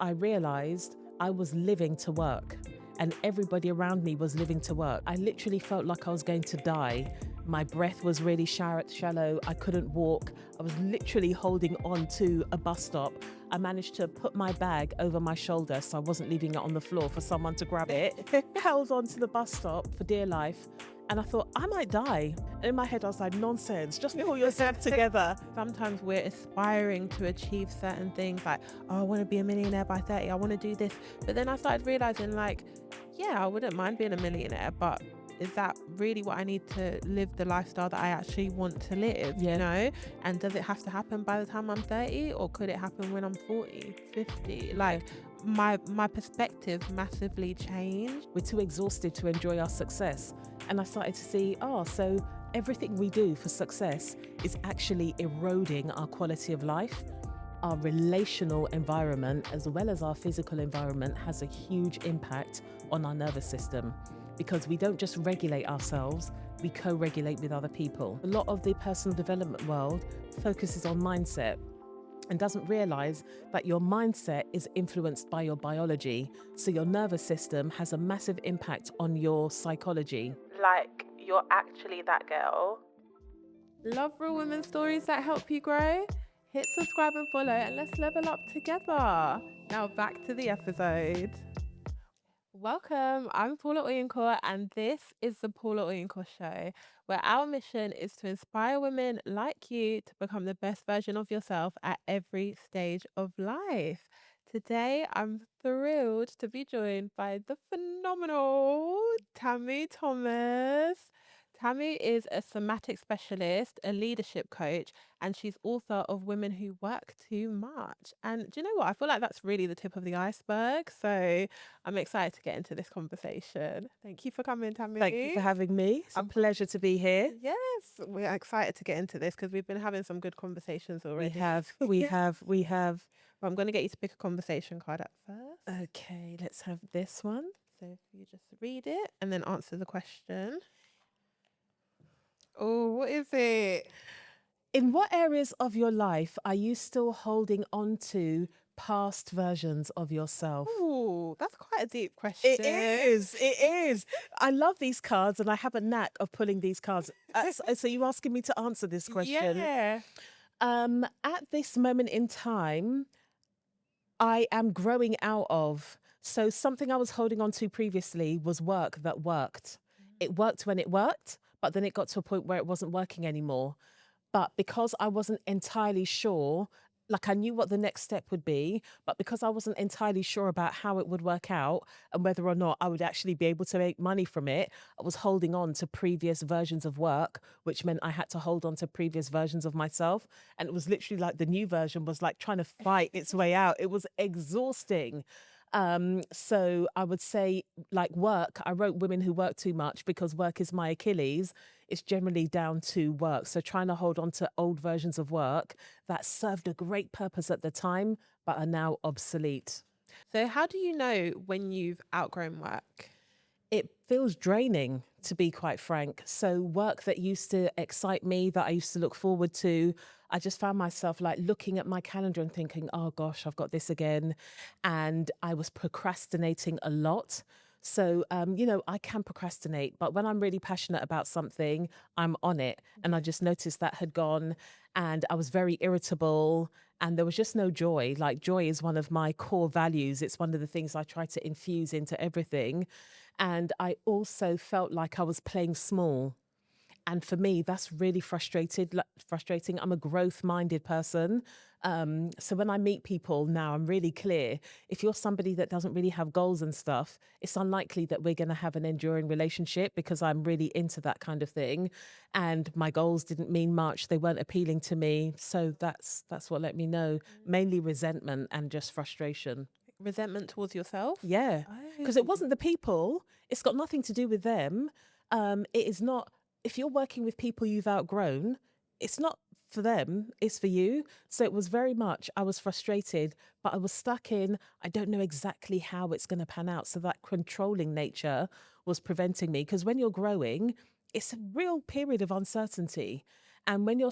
I realized I was living to work and everybody around me was living to work. I literally felt like I was going to die. My breath was really shallow. I couldn't walk. I was literally holding on to a bus stop. I managed to put my bag over my shoulder so I wasn't leaving it on the floor for someone to grab it. Held on to the bus stop for dear life. And I thought, I might die. And in my head, I was like, nonsense, just pull yourself together. Sometimes we're aspiring to achieve certain things like, oh, I want to be a millionaire by 30. I want to do this. But then I started realizing like, yeah, I wouldn't mind being a millionaire, but is that really what I need to live the lifestyle that I actually want to live, Yeah. you know? And does it have to happen by the time I'm 30 or could it happen when I'm 40, 50? Like my perspective massively changed. We're too exhausted to enjoy our success. And I started to see, so everything we do for success is actually eroding our quality of life. Our relational environment, as well as our physical environment, has a huge impact on our nervous system because we don't just regulate ourselves, we co-regulate with other people. A lot of the personal development world focuses on mindset and doesn't realize that your mindset is influenced by your biology. So your nervous system has a massive impact on your psychology. Like, you're actually that girl. Love real women stories that help you grow? Hit subscribe and follow and let's level up together. Now back to the episode. Welcome, I'm Paula Oyinkan and this is the Paula Oyinkan Show, where our mission is to inspire women like you to become the best version of yourself at every stage of life. Today, I'm thrilled to be joined by the phenomenal Tamu Thomas. Tamu is a somatic specialist, a leadership coach, and she's author of Women Who Work Too Much. And do you know what? I feel like that's really the tip of the iceberg. So I'm excited to get into this conversation. Thank you for coming, Tamu. Thank you for having me. It's a pleasure to be here. Yes, we're excited to get into this because we've been having some good conversations already. We have. But I'm going to get you to pick a conversation card at first. Okay, let's have this one. So if you just read it and then answer the question. Oh, what is it? In what areas of your life are you still holding on to past versions of yourself? Ooh, that's quite a deep question. It is. I love these cards and I have a knack of pulling these cards. So you're asking me to answer this question? Yeah. At this moment in time, I am growing out of. So something I was holding on to previously was work that worked. It worked when it worked, but then it got to a point where it wasn't working anymore. But because I wasn't entirely sure, like I knew what the next step would be, but because I wasn't entirely sure about how it would work out and whether or not I would actually be able to make money from it, I was holding on to previous versions of work, which meant I had to hold on to previous versions of myself. And it was literally like the new version was like trying to fight its way out. It was exhausting. So I would say like work, I wrote Women Who Work Too Much because work is my Achilles. It's generally down to work. So trying to hold on to old versions of work that served a great purpose at the time, but are now obsolete. So how do you know when you've outgrown work? It feels draining, to be quite frank. So work that used to excite me, that I used to look forward to, I just found myself like looking at my calendar and thinking, oh gosh, I've got this again. And I was procrastinating a lot. So, I can procrastinate, but when I'm really passionate about something, I'm on it. And I just noticed that had gone and I was very irritable and there was just no joy. Like joy is one of my core values. It's one of the things I try to infuse into everything. And I also felt like I was playing small. And for me, that's really frustrating. I'm a growth-minded person. So when I meet people now, I'm really clear. If you're somebody that doesn't really have goals and stuff, it's unlikely that we're going to have an enduring relationship because I'm really into that kind of thing. And my goals didn't mean much. They weren't appealing to me. So that's what let me know. Mainly resentment and just frustration. Resentment towards yourself? Yeah, because it wasn't the people. It's got nothing to do with them. It is not. If you're working with people you've outgrown, it's not for them, it's for you. So it was very much, I was frustrated, but I was stuck in, I don't know exactly how it's going to pan out. So that controlling nature was preventing me. Because when you're growing, it's a real period of uncertainty. And when you're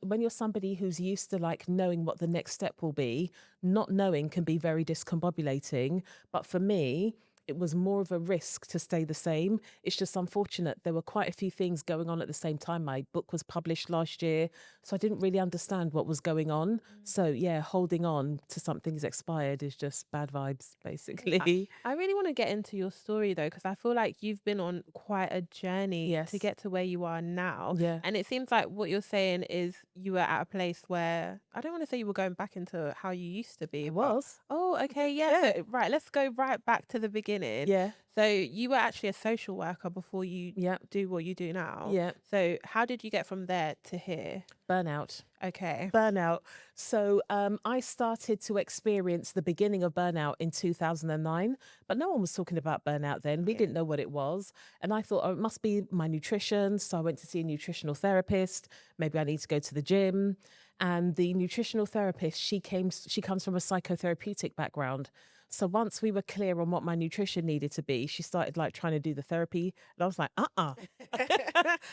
when you're somebody who's used to like knowing what the next step will be, not knowing can be very discombobulating. But for me, it was more of a risk to stay the same. It's just unfortunate. There were quite a few things going on at the same time. My book was published last year, so I didn't really understand what was going on. So yeah, holding on to something's expired is just bad vibes, basically. I really want to get into your story though, because I feel like you've been on quite a journey Yes. to get to where you are now. Yeah. And it seems like what you're saying is you were at a place where, I don't want to say you were going back into how you used to be. It but- was. Oh, okay. Yeah. Yeah. So, right. Let's go right back to the beginning. Yeah. So you were actually a social worker before you Yeah. do what you do now. Yeah. So how did you get from there to here? Burnout. Okay. Burnout. So I started to experience the beginning of burnout in 2009, but no one was talking about burnout then. We Okay. didn't know what it was. And I thought, oh, it must be my nutrition. So I went to see a nutritional therapist. Maybe I need to go to the gym. And the nutritional therapist, she comes from a psychotherapeutic background. So once we were clear on what my nutrition needed to be, she started like trying to do the therapy. And I was like, I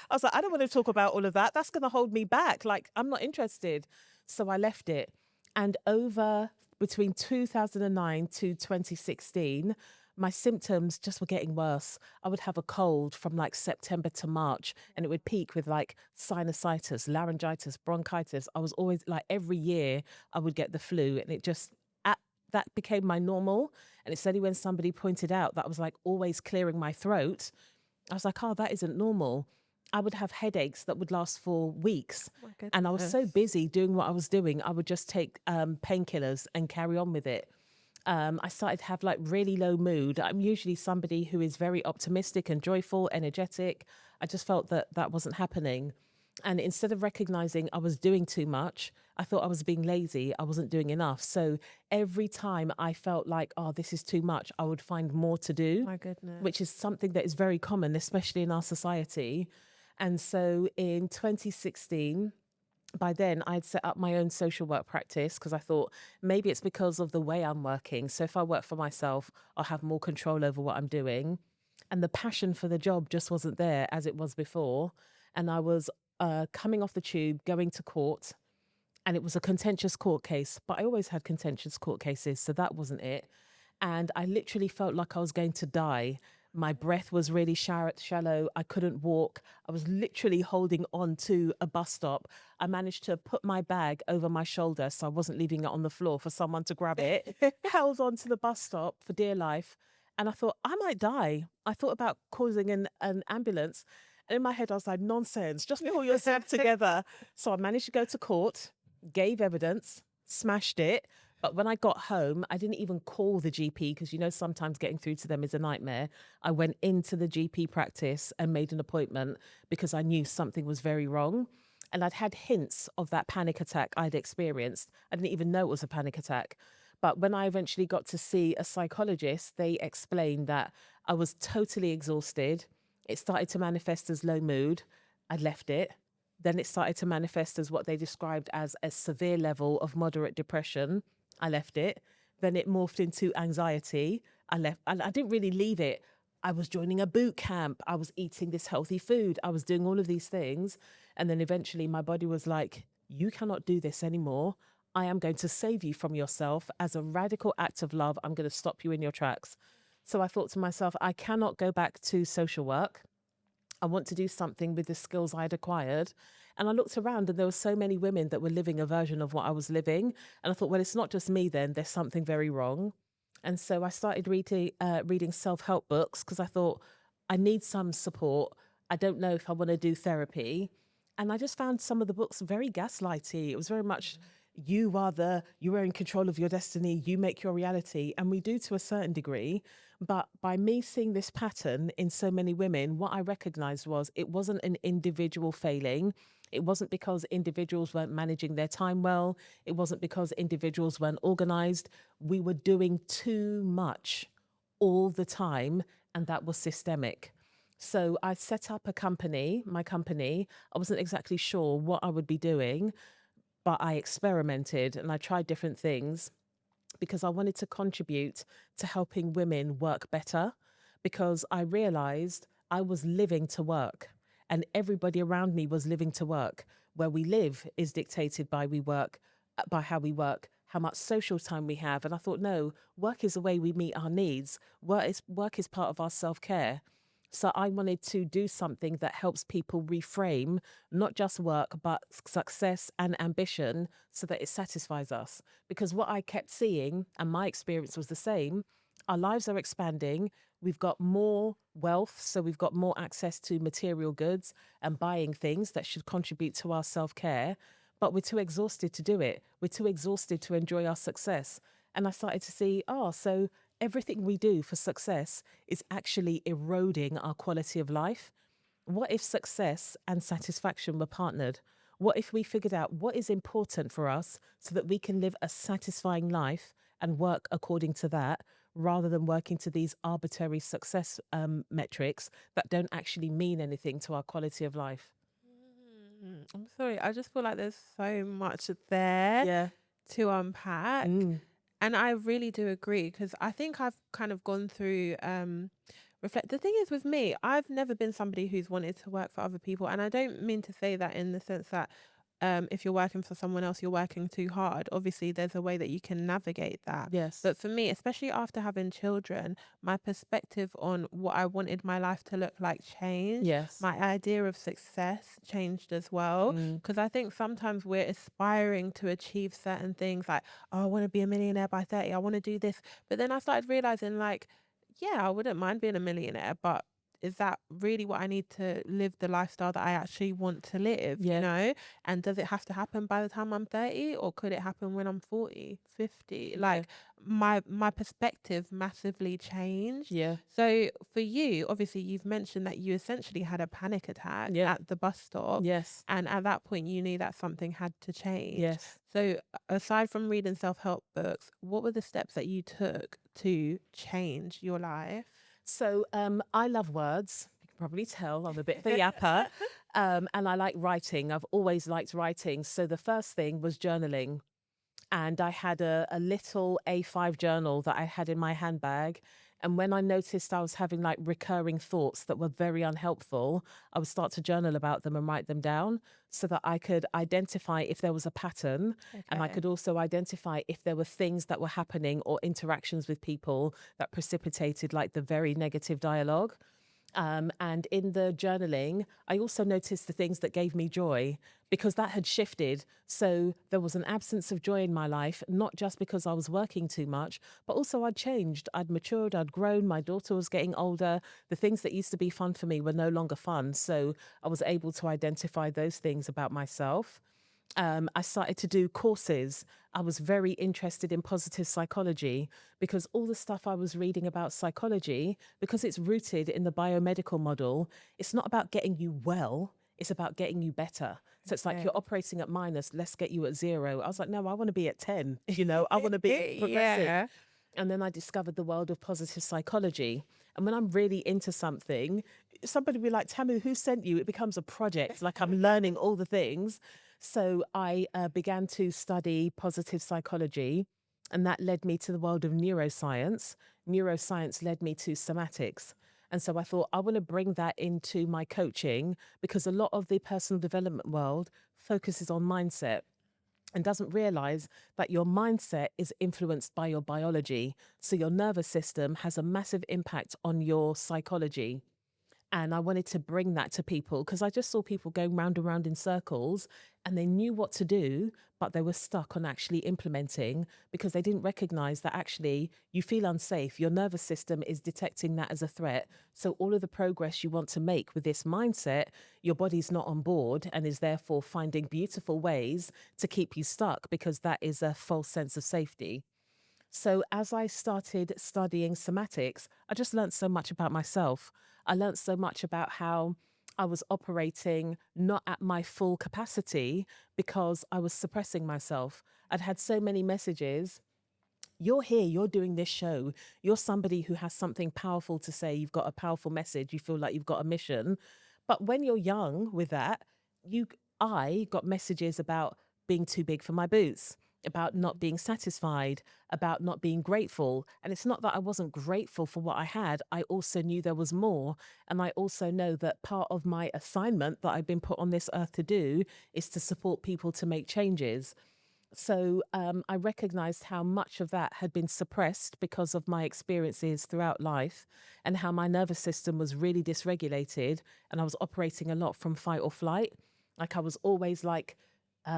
was like, I don't want to talk about all of that. That's going to hold me back. Like, I'm not interested. So I left it. And over between 2009 to 2016, my symptoms just were getting worse. I would have a cold from like September to March, and it would peak with like sinusitis, laryngitis, bronchitis. I was always like, every year I would get the flu, and it just, that became my normal. And it's only when somebody pointed out that I was like always clearing my throat, I was like, oh, that isn't normal. I would have headaches that would last for weeks. My And I was so goodness. busy doing what I was doing, I would just take painkillers and carry on with it. I started to have like really low mood. I'm usually somebody who is very optimistic and joyful, energetic. I just felt that that wasn't happening. And instead of recognizing I was doing too much, I thought I was being lazy. I wasn't doing enough. So every time I felt like, oh, this is too much, I would find more to do, My goodness. which is something that is very common, especially in our society. And so in 2016, by then I'd set up my own social work practice because I thought maybe it's because of the way I'm working. So if I work for myself, I'll have more control over what I'm doing. And the passion for the job just wasn't there as it was before. And I was coming off the tube, going to court, and it was a contentious court case, but I always had contentious court cases, so that wasn't it. And I literally felt like I was going to die. My breath was really shallow. I couldn't walk. I was literally holding on to a bus stop. I managed to put my bag over my shoulder so I wasn't leaving it on the floor for someone to grab it. Held on to the bus stop for dear life. And I thought, I might die. I thought about causing an ambulance. And in my head, I was like, nonsense, just pull yourself together. So I managed to go to court, gave evidence, smashed it. But when I got home, I didn't even call the GP because, you know, sometimes getting through to them is a nightmare. I went into the GP practice and made an appointment because I knew something was very wrong. And I'd had hints of that panic attack I'd experienced. I didn't even know it was a panic attack. But when I eventually got to see a psychologist, they explained that I was totally exhausted. It started to manifest as low mood. I left it. Then it started to manifest as what they described as a severe level of moderate depression. I left it. Then it morphed into anxiety. I left. And I didn't really leave it. I was joining a boot camp. I was eating this healthy food. I was doing all of these things. And then eventually my body was like, you cannot do this anymore. I am going to save you from yourself. As a radical act of love, I'm going to stop you in your tracks. So I thought to myself, I cannot go back to social work. I want to do something with the skills I'd acquired. And I looked around and there were so many women that were living a version of what I was living. And I thought, well, it's not just me then, there's something very wrong. And so I started reading self-help books because I thought, I need some support. I don't know if I want to do therapy. And I just found some of the books very gaslighty. It was very much, you are in control of your destiny, you make your reality. And we do to a certain degree. But by me seeing this pattern in so many women, what I recognized was it wasn't an individual failing. It wasn't because individuals weren't managing their time well. It wasn't because individuals weren't organized. We were doing too much all the time, and that was systemic. So I set up my company. I wasn't exactly sure what I would be doing, but I experimented and I tried different things because I wanted to contribute to helping women work better, because I realized I was living to work and everybody around me was living to work. where we live is dictated by by how we work, how much social time we have. And I thought, no, work is the way we meet our needs. Work is part of our self-care. So I wanted to do something that helps people reframe not just work, but success and ambition so that it satisfies us. Because what I kept seeing, and my experience was the same, our lives are expanding. We've got more wealth, so we've got more access to material goods and buying things that should contribute to our self care. But we're too exhausted to do it. We're too exhausted to enjoy our success. And I started to see, so everything we do for success is actually eroding our quality of life. What if success and satisfaction were partnered? What if we figured out what is important for us so that we can live a satisfying life and work according to that, rather than working to these arbitrary success metrics that don't actually mean anything to our quality of life? I'm sorry. I just feel like there's so much there Yeah. to unpack. And I really do agree, because I think I've kind of gone through reflect. The thing is with me, I've never been somebody who's wanted to work for other people. And I don't mean to say that in the sense that if you're working for someone else, you're working too hard. Obviously, there's a way that you can navigate that. Yes. But for me, especially after having children, my perspective on what I wanted my life to look like changed. Yes. My idea of success changed as well. Because I think sometimes we're aspiring to achieve certain things like, oh, I want to be a millionaire by 30. I want to do this. But then I started realizing, like, yeah, I wouldn't mind being a millionaire, but is that really what I need to live the lifestyle that I actually want to live, Yeah. you know? And does it have to happen by the time I'm 30, or could it happen when I'm 40, 50? Like my perspective massively changed. Yeah. So for you, obviously you've mentioned that you essentially had a panic attack at the bus stop. Yes. And at that point you knew that something had to change. Yes. So aside from reading self-help books, what were the steps that you took to change your life? So I love words. You can probably tell I'm a bit of a yapper. And I like writing. I've always liked writing. So the first thing was journaling. And I had a little A5 journal that I had in my handbag. And when I noticed I was having like recurring thoughts that were very unhelpful, I would start to journal about them and write them down so that I could identify if there was a pattern. And I could also identify if there were things that were happening or interactions with people that precipitated like the very negative dialogue. And in the journaling, I also noticed the things that gave me joy, because that had shifted. So there was an absence of joy in my life, not just because I was working too much, but also I'd changed. I'd matured, I'd grown, my daughter was getting older. The things that used to be fun for me were no longer fun. So I was able to identify those things about myself. I started to do courses. I was very interested in positive psychology, because all the stuff I was reading about psychology, because it's rooted in the biomedical model, it's not about getting you well, it's about getting you better. So it's like you're operating at minus, let's get you at 0. I was like, no, I want to be at 10, I want to be progressive. And then I discovered the world of positive psychology. And when I'm really into something, somebody will be like, Tamu, who sent you? It becomes a project, like I'm learning all the things. So I began to study positive psychology, and that led me to the world of neuroscience. Neuroscience led me to somatics. And so I thought, I want to bring that into my coaching, because a lot of the personal development world focuses on mindset and doesn't realize that your mindset is influenced by your biology. So your nervous system has a massive impact on your psychology. And I wanted to bring that to people, because I just saw people going round and round in circles, and they knew what to do, but they were stuck on actually implementing, because they didn't recognize that actually you feel unsafe. Your nervous system is detecting that as a threat. So all of the progress you want to make with this mindset, your body's not on board and is therefore finding beautiful ways to keep you stuck, because that is a false sense of safety. So as I started studying somatics, I just learned so much about myself. I learned so much about how I was operating not at my full capacity because I was suppressing myself. I'd had so many messages. You're here, you're doing this show. You're somebody who has something powerful to say. You've got a powerful message. You feel like you've got a mission. But when you're young with that, I got messages about being too big for my boots. about not being satisfied, about not being grateful. And it's not that I wasn't grateful for what I had. I also knew there was more. And I also know that part of my assignment that I've been put on this earth to do is to support people to make changes. So I recognized how much of that had been suppressed because of my experiences throughout life and how my nervous system was really dysregulated and I was operating a lot from fight or flight. Like I was always like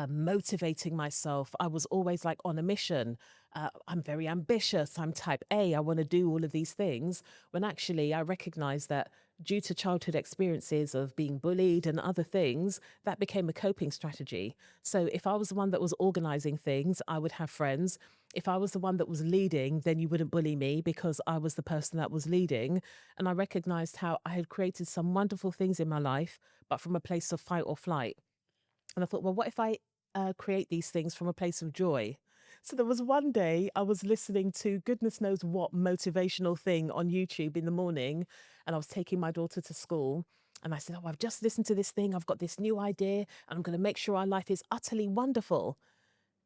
motivating myself. I was always like on a mission. I'm very ambitious. I'm type A. I want to do all of these things. When actually I recognized that due to childhood experiences of being bullied and other things, that became a coping strategy. So if I was the one that was organizing things, I would have friends. If I was the one that was leading, then you wouldn't bully me because I was the person that was leading. And I recognized how I had created some wonderful things in my life, but from a place of fight or flight. And I thought, well, what if I create these things from a place of joy? So there was one day I was listening to goodness knows what motivational thing on YouTube in the morning, and I was taking my daughter to school. And I said, oh, I've just listened to this thing. I've got this new idea, and I'm going to make sure our life is utterly wonderful.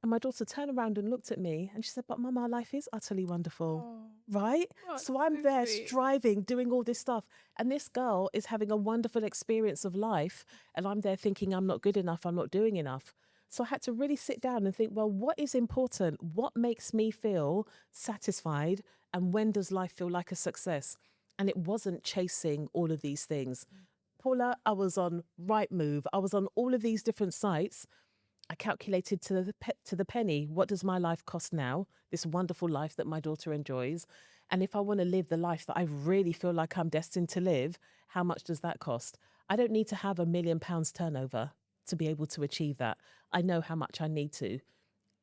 And my daughter turned around and looked at me and she said, but Mum, our life is utterly wonderful. Right? So I'm there striving, doing all this stuff. And this girl is having a wonderful experience of life. And I'm there thinking I'm not good enough. I'm not doing enough. So I had to really sit down and think, well, what is important? What makes me feel satisfied? And when does life feel like a success? And it wasn't chasing all of these things. Paula, I was on Rightmove. I was on all of these different sites. I calculated to the penny, what does my life cost now? This wonderful life that my daughter enjoys. And if I want to live the life that I really feel like I'm destined to live, how much does that cost? I don't need to have £1 million turnover to be able to achieve that. I know how much I need to.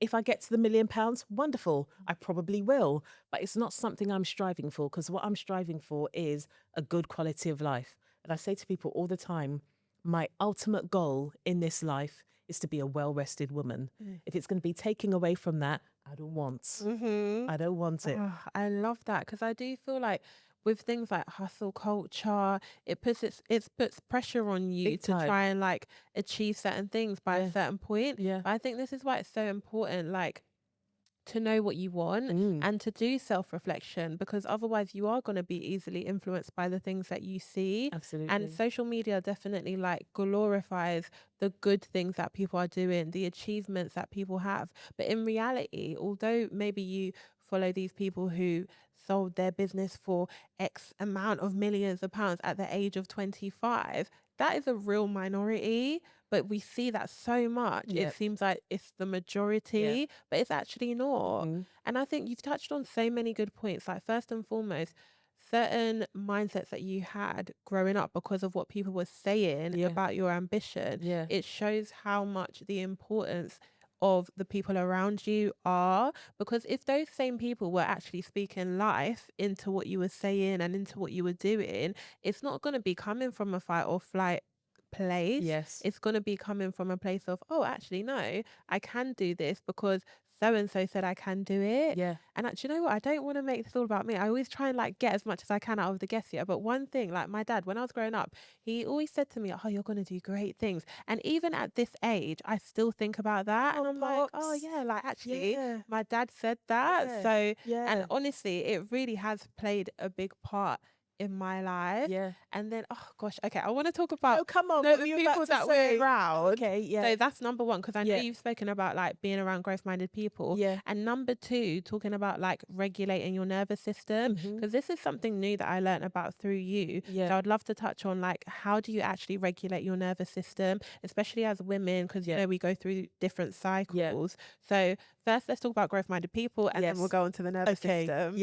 If I get to the £1 million, wonderful, I probably will. But it's not something I'm striving for, because what I'm striving for is a good quality of life. And I say to people all the time, my ultimate goal in this life is to be a well-rested woman. If it's going to be taking away from that, I don't want. I don't want it. Oh, I love that, because I do feel like with things like hustle culture, it puts pressure on you Big to time. try and like achieve certain things by Yeah. a certain point. Yeah. But I think this is why it's so important, like, to know what you want and to do self-reflection, because otherwise you are going to be easily influenced by the things that you see. Absolutely. And social media definitely like glorifies the good things that people are doing, the achievements that people have. But in reality, although maybe you follow these people who sold their business for X amount of millions of pounds at the age of 25, that is a real minority. But we see that so much. Yep. It seems like it's the majority, but it's actually not. And I think you've touched on so many good points. Like, first and foremost, certain mindsets that you had growing up because of what people were saying about your ambition, it shows how much the importance of the people around you are. Because if those same people were actually speaking life into what you were saying and into what you were doing, it's not going to be coming from a fight or flight place. Yes. It's going to be coming from a place of, oh, actually, no, I can do this because so and so said I can do it. Yeah. And actually, you know what? I don't want to make this all about me. I always try and like get as much as I can out of the guests here. But one thing, like my dad, when I was growing up, he always said to me, oh, you're going to do great things. And even at this age, I still think about that. And I'm like, oh yeah, like actually, my dad said that. So, and honestly, it really has played a big part in my life. And then, oh gosh, okay, I want to talk about the people that we're around. So that's number one, because I know you've spoken about like being around growth-minded people. And number two, talking about like regulating your nervous system, because this is something new that I learned about through you. So I'd love to touch on like, how do you actually regulate your nervous system, especially as women, because you know we go through different cycles. So first, let's talk about growth-minded people, and then we'll go into the nervous system.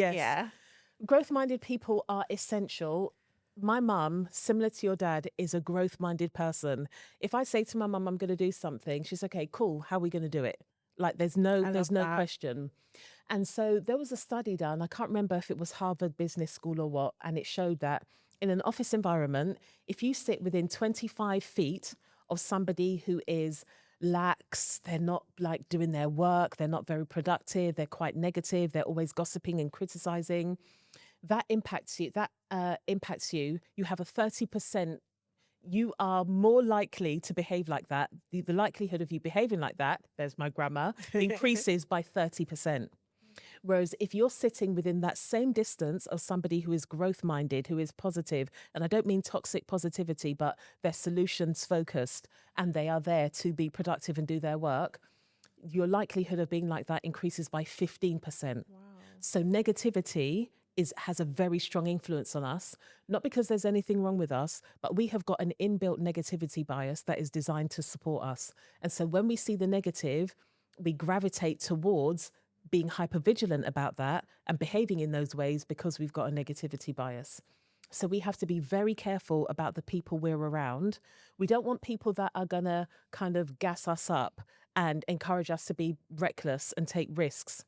Growth-minded people are essential. My mum, similar to your dad, is a growth-minded person. If I say to my mum, I'm going to do something, she's okay, cool. How are we going to do it? Like there's no question. And so there was a study done. I can't remember if it was Harvard Business School or what. And it showed that in an office environment, if you sit within 25 feet of somebody who is lax, they're not like doing their work, they're not very productive, they're quite negative, they're always gossiping and criticizing, that impacts you. You have a 30% you are more likely to behave like that. The likelihood of you behaving like that, there's my grammar, increases by 30%. Whereas if you're sitting within that same distance of somebody who is growth minded, who is positive, and I don't mean toxic positivity, but they're solutions focused and they are there to be productive and do their work, your likelihood of being like that increases by 15%. Wow. So negativity has a very strong influence on us, not because there's anything wrong with us, but we have got an inbuilt negativity bias that is designed to support us. And so when we see the negative, we gravitate towards being hypervigilant about that and behaving in those ways because we've got a negativity bias. So we have to be very careful about the people we're around. We don't want people that are going to kind of gas us up and encourage us to be reckless and take risks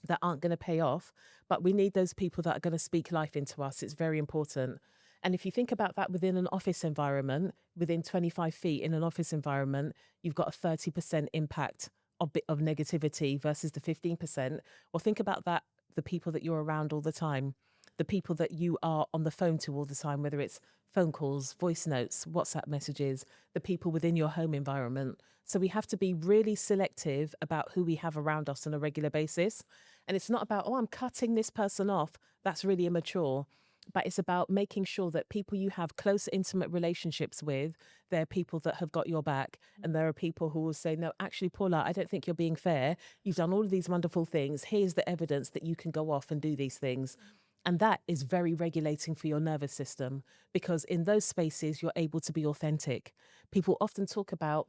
that aren't going to pay off. But we need those people that are going to speak life into us. It's very important. And if you think about that within an office environment, within 25 feet in an office environment, you've got a 30% impact of negativity versus the 15%. Well, think about that, the people that you're around all the time, the people that you are on the phone to all the time, whether it's phone calls, voice notes, WhatsApp messages, the people within your home environment. So we have to be really selective about who we have around us on a regular basis. And it's not about, oh, I'm cutting this person off. That's really immature. But it's about making sure that people you have close, intimate relationships with, they're people that have got your back. And there are people who will say, no, actually, Paula, I don't think you're being fair. You've done all of these wonderful things. Here's the evidence that you can go off and do these things. And that is very regulating for your nervous system, because in those spaces, you're able to be authentic. People often talk about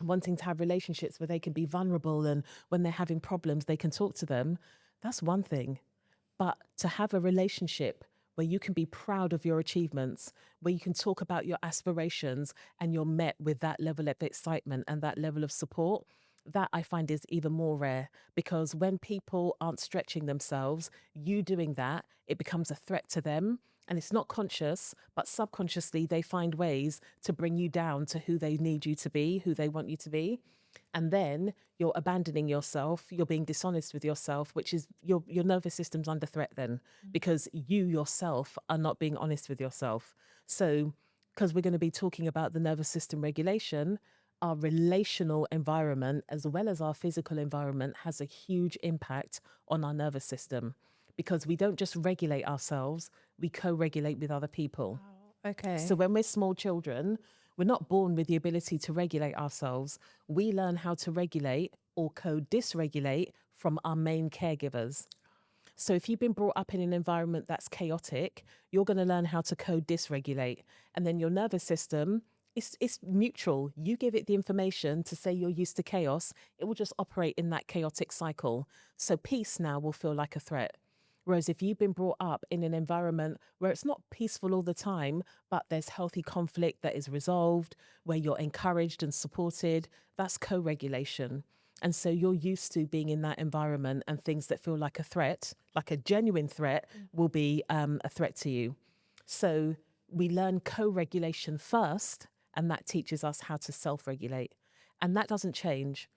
wanting to have relationships where they can be vulnerable and when they're having problems, they can talk to them. That's one thing. But to have a relationship where you can be proud of your achievements, where you can talk about your aspirations and you're met with that level of excitement and that level of support, that I find is even more rare, because when people aren't stretching themselves, you doing that, it becomes a threat to them. And it's not conscious, but subconsciously they find ways to bring you down to who they need you to be, who they want you to be. And then you're abandoning yourself, you're being dishonest with yourself, which is your nervous system's under threat then, because you yourself are not being honest with yourself. So, because we're going to be talking about the nervous system regulation, our relational environment as well as our physical environment has a huge impact on our nervous system, because we don't just regulate ourselves, we co-regulate with other people. Wow. Okay. So when we're small children, we're not born with the ability to regulate ourselves. We learn how to regulate or co-dysregulate from our main caregivers. So if you've been brought up in an environment that's chaotic, you're going to learn how to co-dysregulate. And then your nervous system, it's neutral. You give it the information to say you're used to chaos, it will just operate in that chaotic cycle. So peace now will feel like a threat. Whereas if you've been brought up in an environment where it's not peaceful all the time, but there's healthy conflict that is resolved, where you're encouraged and supported, that's co-regulation. And so you're used to being in that environment, and things that feel like a threat, like a genuine threat, will be a threat to you. So we learn co-regulation first, and that teaches us how to self-regulate. And that doesn't change.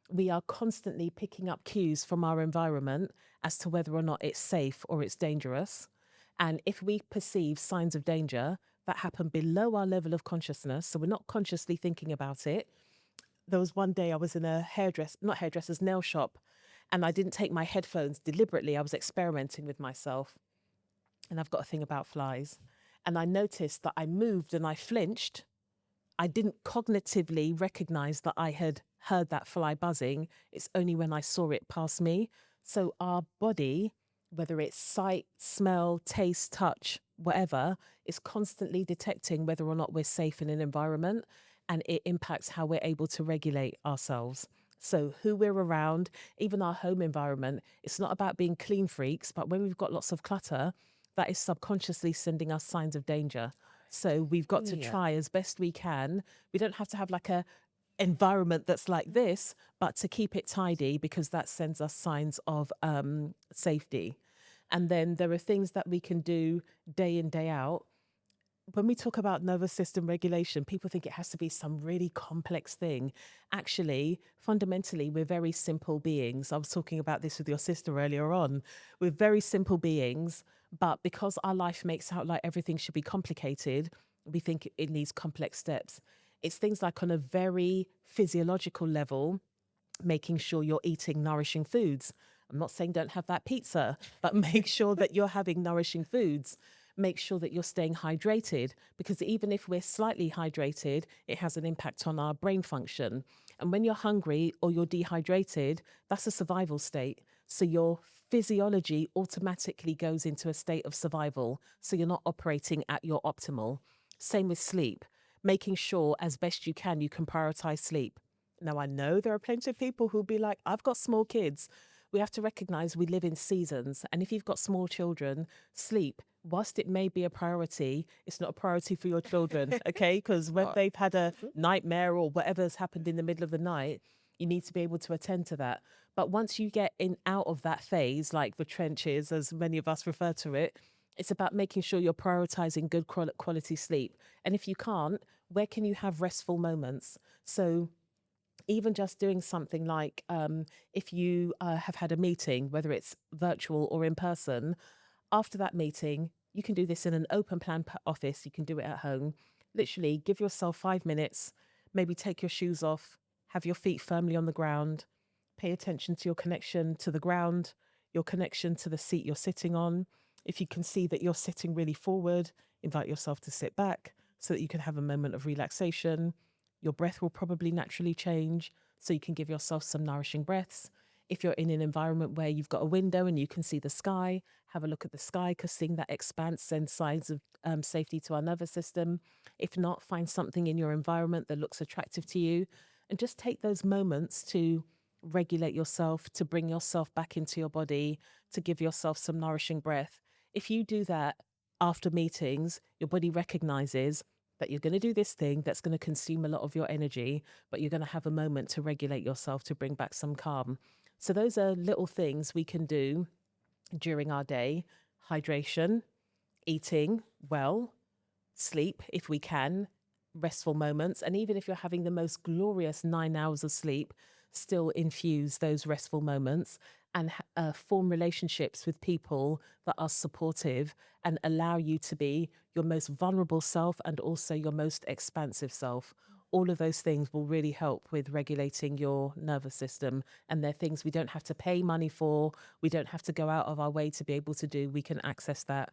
We are constantly picking up cues from our environment as to whether or not it's safe or it's dangerous. And if we perceive signs of danger that happen below our level of consciousness, so we're not consciously thinking about it. There was one day I was in a nail shop, and I didn't take my headphones deliberately. I was experimenting with myself. And I've got a thing about flies. And I noticed that I moved and I flinched. I didn't cognitively recognize that I had heard that fly buzzing. It's only when I saw it pass me. So our body, whether it's sight, smell, taste, touch, whatever, is constantly detecting whether or not we're safe in an environment, and it impacts how we're able to regulate ourselves. So who we're around, even our home environment, it's not about being clean freaks, but when we've got lots of clutter, that is subconsciously sending us signs of danger. So we've got to try as best we can. We don't have to have like a environment that's like this, but to keep it tidy, because that sends us signs of safety. And then there are things that we can do day in, day out. When we talk about nervous system regulation, people think it has to be some really complex thing. Actually, fundamentally, we're very simple beings. I was talking about this with your sister earlier on. We're very simple beings, but because our life makes out like everything should be complicated, we think it needs complex steps. It's things like on a very physiological level, making sure you're eating nourishing foods. I'm not saying don't have that pizza, but make sure that you're having nourishing foods. Make sure that you're staying hydrated, because even if we're slightly hydrated, it has an impact on our brain function. And when you're hungry or you're dehydrated, that's a survival state. So your physiology automatically goes into a state of survival. So you're not operating at your optimal. Same with sleep, making sure as best you can prioritize sleep. Now, I know there are plenty of people who'll be like, I've got small kids. We have to recognize we live in seasons. And if you've got small children, sleep, whilst it may be a priority, it's not a priority for your children, okay? Because when they've had a nightmare or whatever's happened in the middle of the night, you need to be able to attend to that. But once you get in out of that phase, like the trenches, as many of us refer to it, it's about making sure you're prioritizing good quality sleep. And if you can't, where can you have restful moments? So even just doing something like if you have had a meeting, whether it's virtual or in person, after that meeting, you can do this in an open plan office. You can do it at home. Literally give yourself 5 minutes, maybe take your shoes off, have your feet firmly on the ground, pay attention to your connection to the ground, your connection to the seat you're sitting on. If you can see that you're sitting really forward, invite yourself to sit back so that you can have a moment of relaxation. Your breath will probably naturally change, so you can give yourself some nourishing breaths. If you're in an environment where you've got a window and you can see the sky, have a look at the sky, because seeing that expanse sends signs of safety to our nervous system. If not, find something in your environment that looks attractive to you, and just take those moments to regulate yourself, to bring yourself back into your body, to give yourself some nourishing breath. If you do that after meetings, your body recognizes that you're going to do this thing that's going to consume a lot of your energy, but you're going to have a moment to regulate yourself, to bring back some calm. So those are little things we can do during our day: hydration, eating well, sleep if we can, restful moments. And even if you're having the most glorious 9 hours of sleep, still infuse those restful moments and form relationships with people that are supportive and allow you to be your most vulnerable self and also your most expansive self. All of those things will really help with regulating your nervous system. And they're things we don't have to pay money for. We don't have to go out of our way to be able to do. We can access that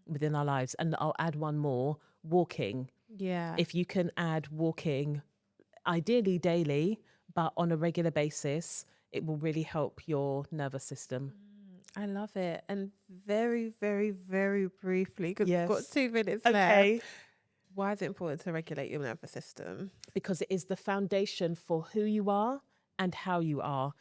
within our lives. And I'll add one more: walking. Yeah. If you can add walking, ideally daily, but on a regular basis, it will really help your nervous system. I love it. And very, very, very briefly, because we've got Yes. 2 minutes Okay. left. Why is it important to regulate your nervous system? Because it is the foundation for who you are and how you are.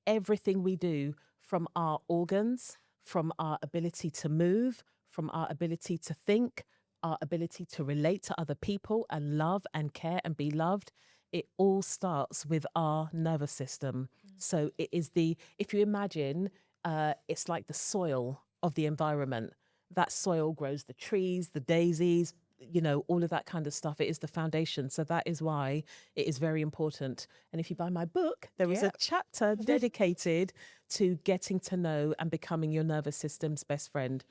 Everything we do, from our organs, from our ability to move, from our ability to think, our ability to relate to other people and love and care and be loved, it all starts with our nervous system. So it is if you imagine, it's like the soil of the environment. That soil grows the trees, the daisies, all of that kind of stuff. It is the foundation. So that is why it is very important. And if you buy my book, there is a chapter dedicated to getting to know and becoming your nervous system's best friend.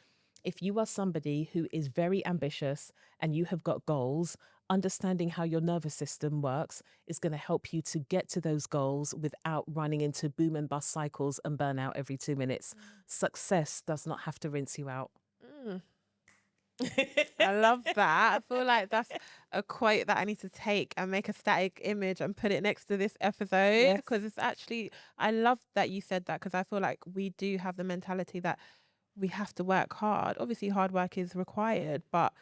If you are somebody who is very ambitious and you have got goals, understanding how your nervous system works is going to help you to get to those goals without running into boom and bust cycles and burnout every 2 minutes. Success does not have to rinse you out. I love that. I feel like that's a quote that I need to take and make a static image and put it next to this episode, because it's actually, I love that you said that, because I feel like we do have the mentality that we have to work hard. Obviously, hard work is required, but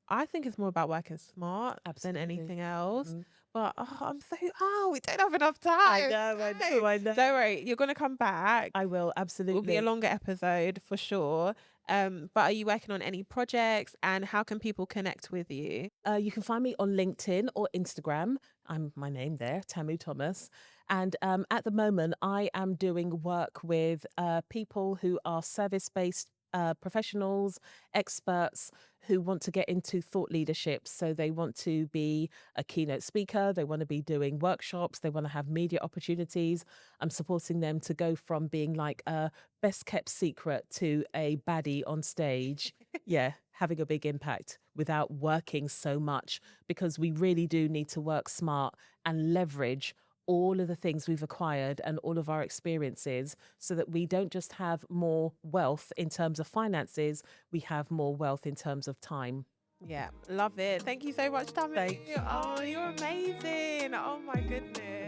I think it's more about working smart than anything else. But we don't have enough time. I know. Don't worry, you're going to come back. I will, absolutely. It will be a longer episode for sure. But are you working on any projects, and how can people connect with you? You can find me on LinkedIn or Instagram. I'm my name there, Tamu Thomas. And at the moment, I am doing work with people who are service-based professionals, experts who want to get into thought leadership. So they want to be a keynote speaker, they want to be doing workshops, they want to have media opportunities. I'm supporting them to go from being like a best kept secret to a baddie on stage. Yeah, having a big impact without working so much, because we really do need to work smart and leverage all of the things we've acquired and all of our experiences so that we don't just have more wealth in terms of finances, we have more wealth in terms of time. Yeah, love it. Thank you so much, Tamu. Thank you. Oh, you're amazing. Oh my goodness.